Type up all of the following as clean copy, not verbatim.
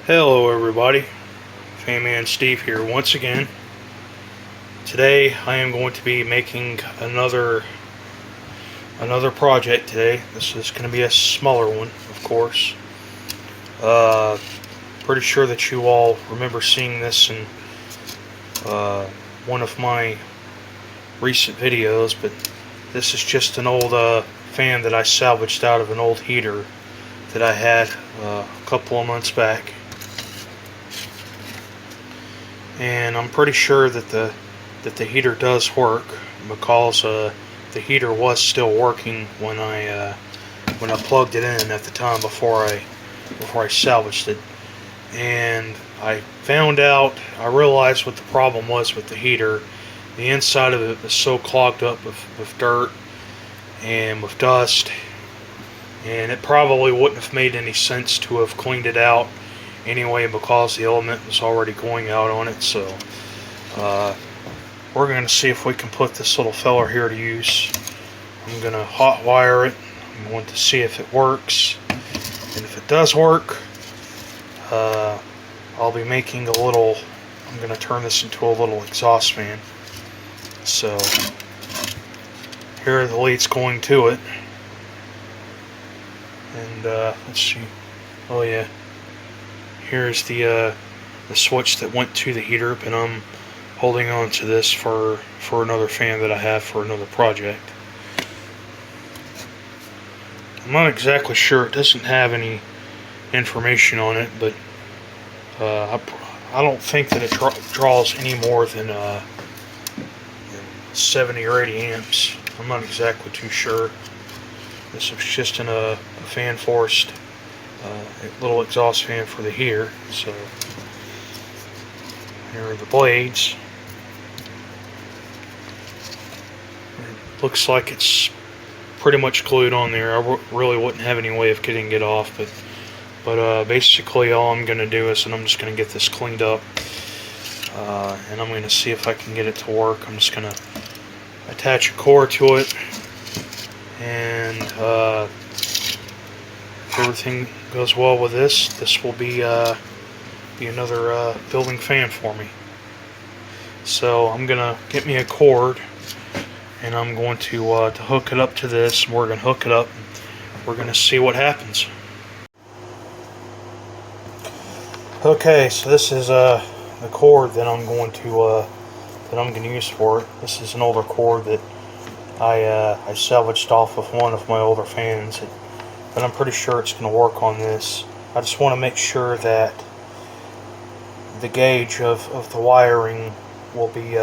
Hello everybody, Fanman Steve here once again. Today I am going to be making another project today. This is going to be a smaller one, of course. Pretty sure that you all remember seeing this in one of my recent videos, but this is just an old fan that I salvaged out of an old heater that I had a couple of months back. And I'm pretty sure that the heater does work, because the heater was still working when I plugged it in at the time before I salvaged it. And I realized what the problem was with the heater. The inside of it was so clogged up with dirt and with dust, and it probably wouldn't have made any sense to have cleaned it out anyway, because the element was already going out on it. So we're going to see if we can put this little feller here to use. I'm going to hot wire it. I'm going to see if it works, and if it does work, I'll be making I'm going to turn this into a little exhaust fan. So here are the leads going to it, and let's see. Oh yeah, here's the switch that went to the heater, and I'm holding on to this for another fan that I have for another project. I'm not exactly sure. It doesn't have any information on it, but I don't think that it draws any more than 70 or 80 amps. I'm not exactly too sure. This is just in a fan forced little exhaust fan for the heater. So here are the blades. It looks like it's pretty much glued on there. I really wouldn't have any way of getting it off, but basically all I'm going to do is, and I'm just going to get this cleaned up, and I'm going to see if I can get it to work. I'm just going to attach a cord to it, and if everything goes well with this will be another building fan for me. So I'm gonna get me a cord, and I'm going to hook it up to this, and we're gonna hook it up, and we're gonna see what happens. Okay, so this is the cord that I'm going to use for it. This is an older cord that I salvaged off of one of my older fans, but I'm pretty sure it's going to work on this. I just want to make sure that the gauge of the wiring will be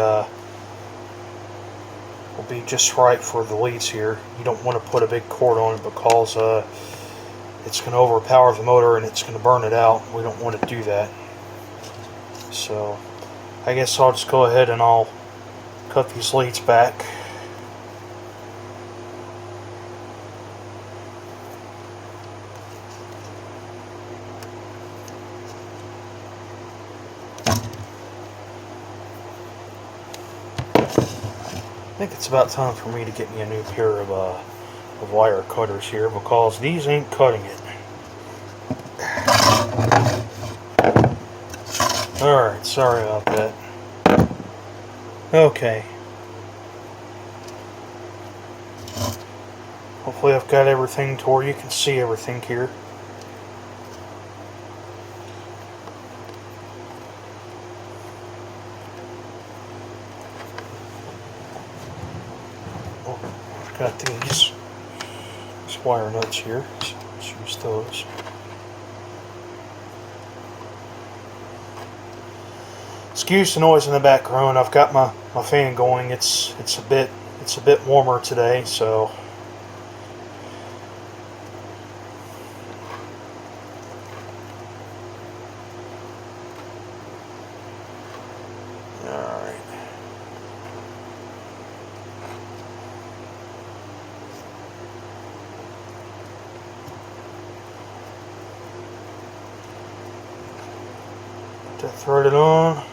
just right for the leads here. You don't want to put a big cord on it, because it's going to overpower the motor and it's going to burn it out. We don't want to do that. So I guess I'll just go ahead and I'll cut these leads back. I think it's about time for me to get me a new pair of wire cutters here, because these ain't cutting it. Alright, sorry about that. Okay. Hopefully I've got everything to where you can see everything here. I've got these wire nuts here, so let's use those. Excuse the noise in the background. I've got my fan going. It's a bit warmer today, so alright. Get that threaded on.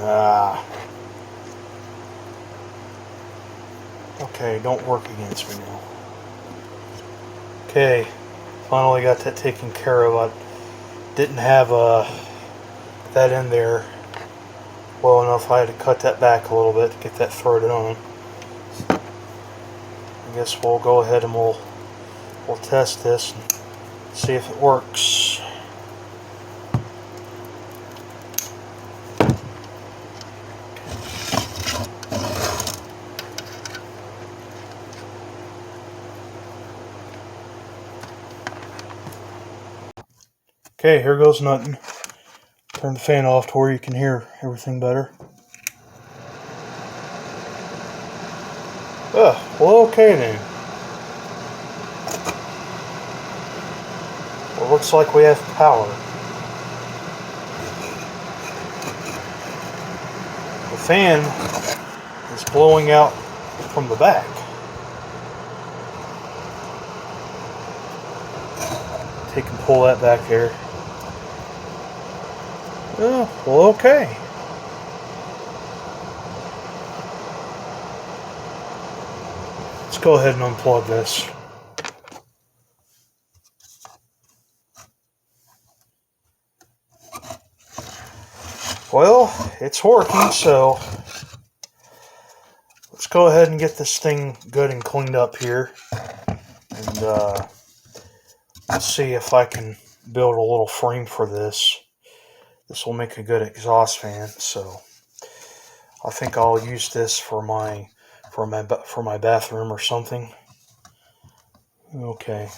Ah. Okay, don't work against me now. Okay, finally got that taken care of. I didn't have that in there well enough. I had to cut that back a little bit to get that threaded on. I guess we'll go ahead and we'll test this and see if it works. Okay, here goes nothing. Turn the fan off to where you can hear everything better. Well, okay then. Well, looks like we have power. The fan is blowing out from the back. Take and pull that back there. Oh, well, okay. Let's go ahead and unplug this. Well, it's working, so let's go ahead and get this thing good and cleaned up here. And let's see if I can build a little frame for this. This will make a good exhaust fan, so I think I'll use this for my bathroom or something. Okay.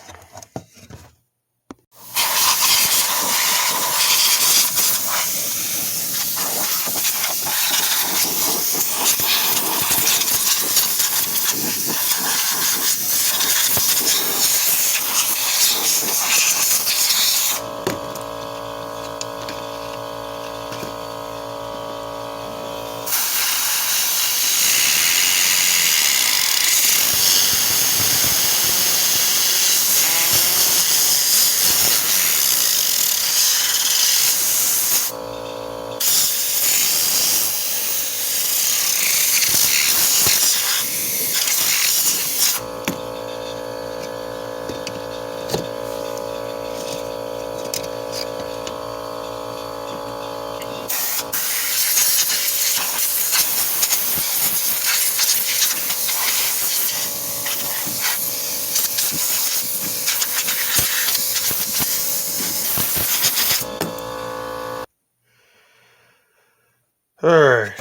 Alright,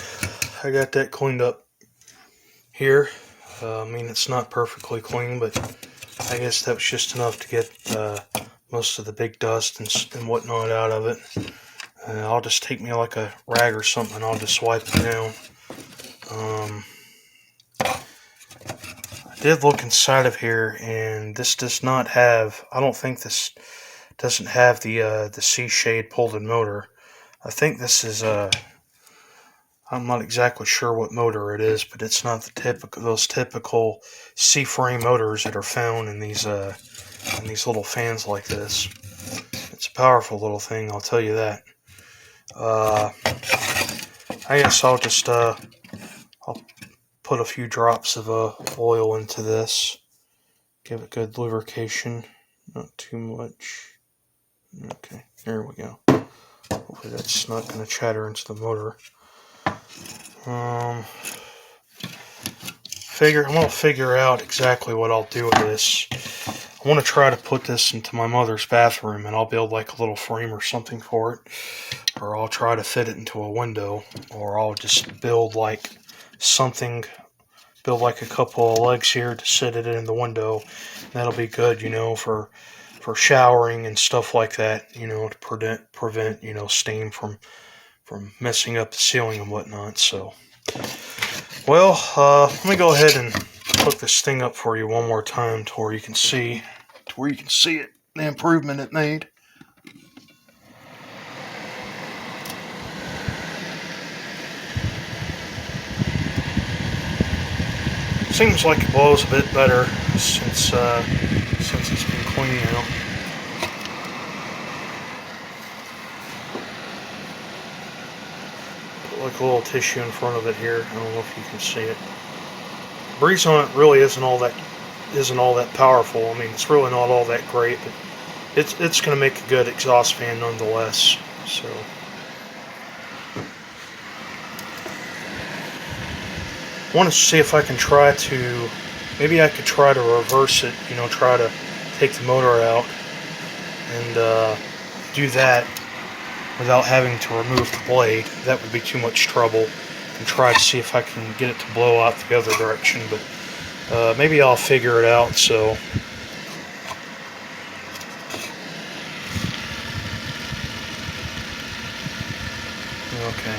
I got that cleaned up here. I mean, it's not perfectly clean, but I guess that was just enough to get most of the big dust and whatnot out of it. I'll just take me like a rag or something and I'll just wipe it down. I did look inside of here, and this does not have, I don't think this doesn't have the C-shade pulled-in motor. I think this is I'm not exactly sure what motor it is, but it's not those typical C-frame motors that are found in these little fans like this. It's a powerful little thing, I'll tell you that. I guess I'll just I'll put a few drops of oil into this. Give it good lubrication, not too much. Okay, there we go. Hopefully that's not going to chatter into the motor. I'm going to figure out exactly what I'll do with this. I want to try to put this into my mother's bathroom, and I'll build like a little frame or something for it. Or I'll try to fit it into a window, or I'll just build like something, build like a couple of legs here to sit it in the window. That'll be good, for showering and stuff like that, to prevent, steam from messing up the ceiling and whatnot. So, well, let me go ahead and hook this thing up for you one more time to where you can see it, the improvement it made. Seems like it blows a bit better since it's been cleaned out. like a little tissue in front of it here. I don't know if you can see it. Breeze on it really isn't all that powerful. I mean, it's really not all that great, but it's going to make a good exhaust fan nonetheless. So I want to see if I can try to, maybe I could try to reverse it, you know, try to take the motor out and do that without having to remove the blade. That would be too much trouble. And try to see if I can get it to blow out the other direction, but maybe I'll figure it out. So okay.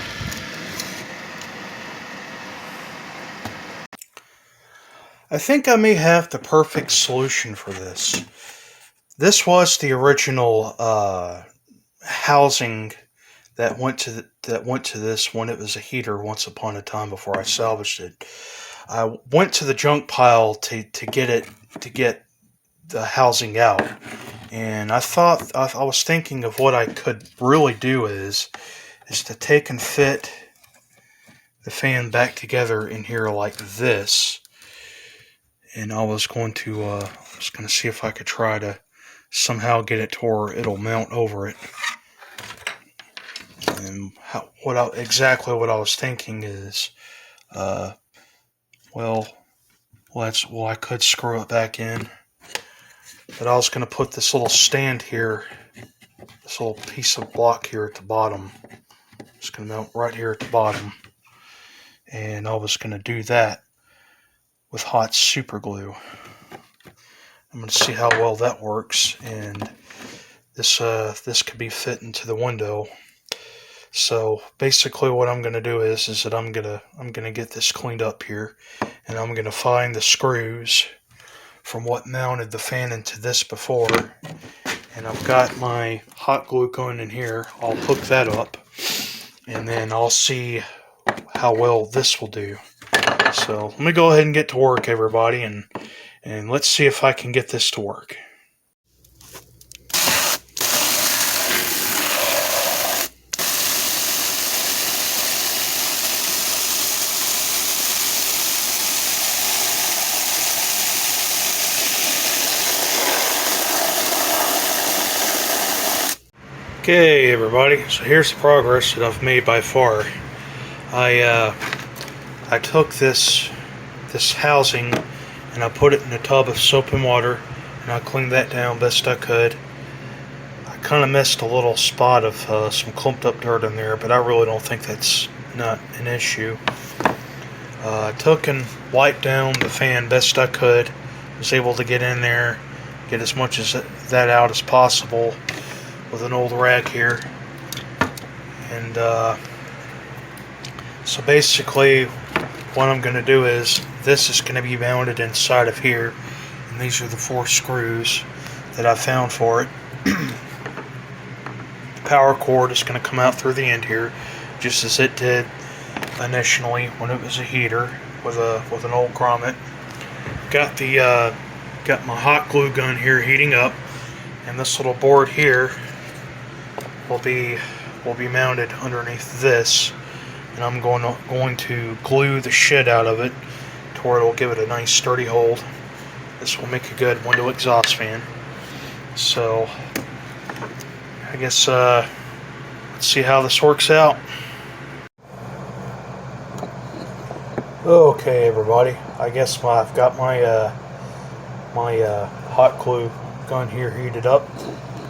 I think I may have the perfect solution for this. This was the original housing that went to this when it was a heater once upon a time before I salvaged it. I went to the junk pile to get the housing out, and I was thinking of what I could really do is to take and fit the fan back together in here like this, and I was going to see if I could try to somehow get it to where it'll mount over it. And exactly what I was thinking is, I could screw it back in, but I was going to put this little stand here, this little piece of block here at the bottom. It's going to mount right here at the bottom, and I was going to do that with hot super glue. I'm going to see how well that works, and this could be fit into the window. So basically what I'm going to do is that I'm going to get this cleaned up here, and I'm going to find the screws from what mounted the fan into this before, and I've got my hot glue going in here. I'll hook that up, and then I'll see how well this will do. So let me go ahead and get to work, everybody, and let's see if I can get this to work. Okay, everybody, so here's the progress that I've made by far. I took this housing and I put it in a tub of soap and water, and I cleaned that down best I could. I kind of missed a little spot of some clumped up dirt in there, but I really don't think that's not an issue. I took and wiped down the fan best I could. Was able to get in there, get as much of that out as possible with an old rag here. And so basically what I'm going to do is this is going to be mounted inside of here, and these are the 4 screws that I found for it. The power cord is going to come out through the end here, just as it did initially when it was a heater with an old grommet. Got my hot glue gun here heating up, and this little board here will be mounted underneath this, and I'm going to glue the shit out of it to where it'll give it a nice sturdy hold. This will make a good window exhaust fan. So I guess let's see how this works out. Okay, everybody, I guess I've got my hot glue gun here heated up.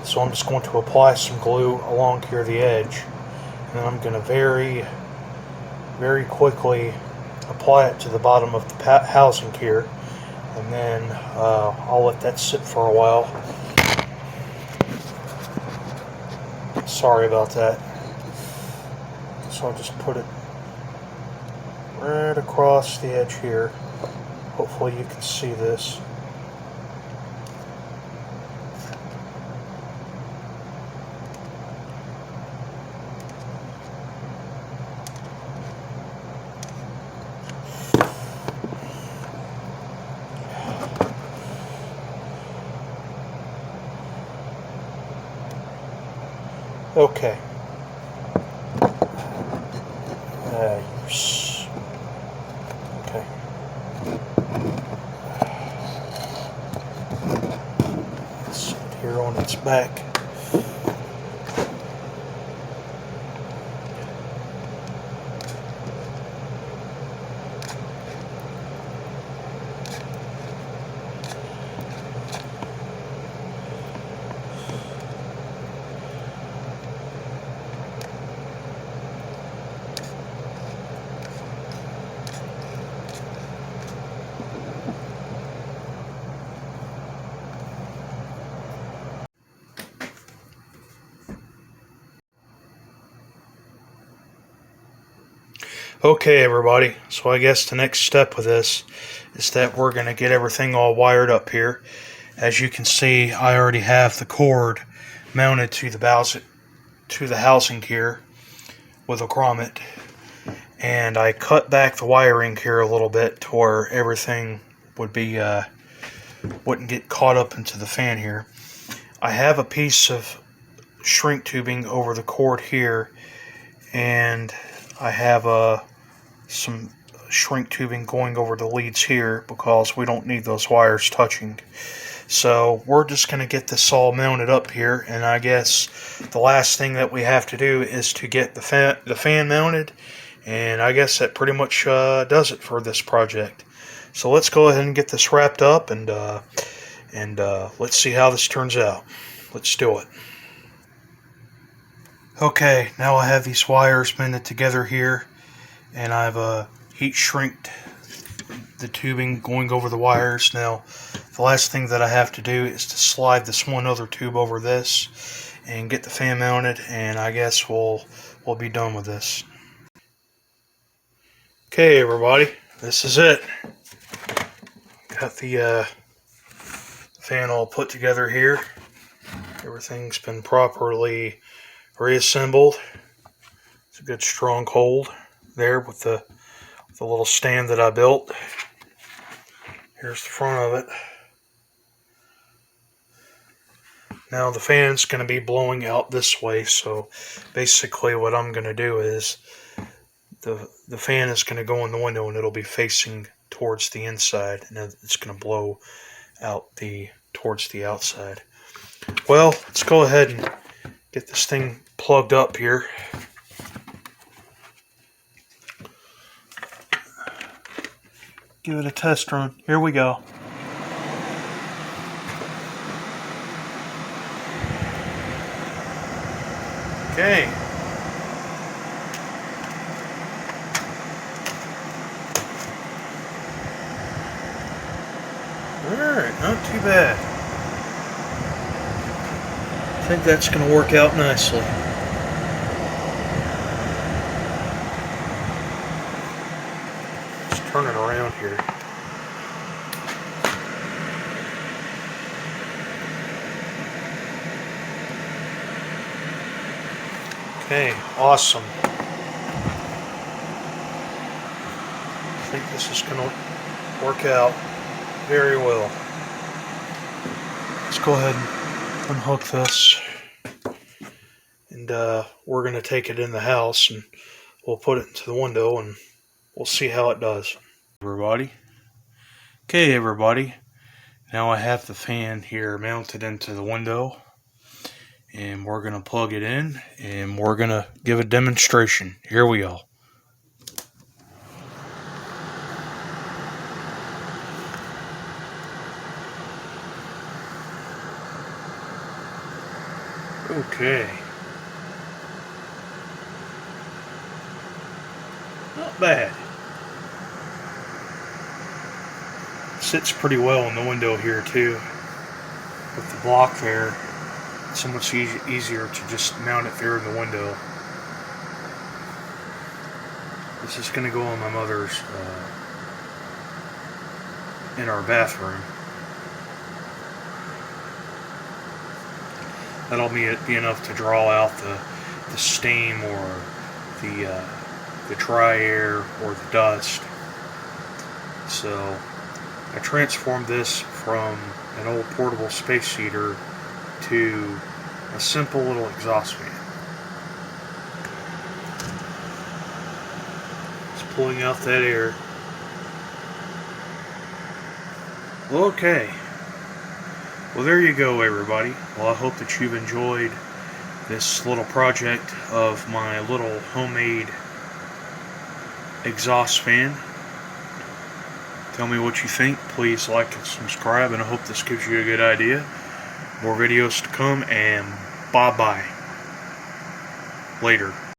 So I'm just going to apply some glue along here the edge, and then I'm going to very, very quickly apply it to the bottom of the housing here, and then I'll let that sit for a while. Sorry about that. So I'll just put it right across the edge here. Hopefully you can see this. Okay. Use. Okay. Let's sit here on its back. Okay, everybody, so I guess the next step with this is that we're going to get everything all wired up here. As you can see, I already have the cord mounted to the housing here with a grommet, and I cut back the wiring here a little bit to where everything would be wouldn't get caught up into the fan here. I have a piece of shrink tubing over the cord here, and I have some shrink tubing going over the leads here because we don't need those wires touching. So we're just going to get this all mounted up here, and I guess the last thing that we have to do is to get the fan mounted, and I guess that pretty much does it for this project. So let's go ahead and get this wrapped up, and let's see how this turns out. Let's do it. Okay, now I have these wires mounted together here, and I've heat shrinked the tubing going over the wires. Now, the last thing that I have to do is to slide this one other tube over this and get the fan mounted, and I guess we'll be done with this. Okay, everybody, this is it. Got the fan all put together here. Everything's been properly reassembled. It's a good strong hold there with the little stand that I built. Here's the front of it. Now the fan's going to be blowing out this way, so basically what I'm going to do is the fan is going to go in the window and it'll be facing towards the inside, and it's going to blow out towards the outside. Well, let's go ahead and get this thing plugged up here. Give it a test run. Here we go. Okay. Alright, not too bad. I think that's going to work out nicely. Turn it around here. Okay, awesome. I think this is going to work out very well. Let's go ahead and unhook this, and we're going to take it in the house and we'll put it into the window and we'll see how it does. Everybody. Okay, everybody. Now I have the fan here mounted into the window, and we're going to plug it in and we're going to give a demonstration. Here we go. Okay. Not bad. Sits pretty well in the window here too. With the block there, it's so much easier to just mount it there in the window. This is going to go on my mother's in our bathroom. That'll be enough to draw out the steam or the dry air or the dust. So I transformed this from an old portable space heater to a simple little exhaust fan. pulling out that air. Okay. Well, there you go, everybody. Well, I hope that you've enjoyed this little project of my little homemade exhaust fan. Tell me what you think. Please like and subscribe, and I hope this gives you a good idea. More videos to come, and bye-bye. Later.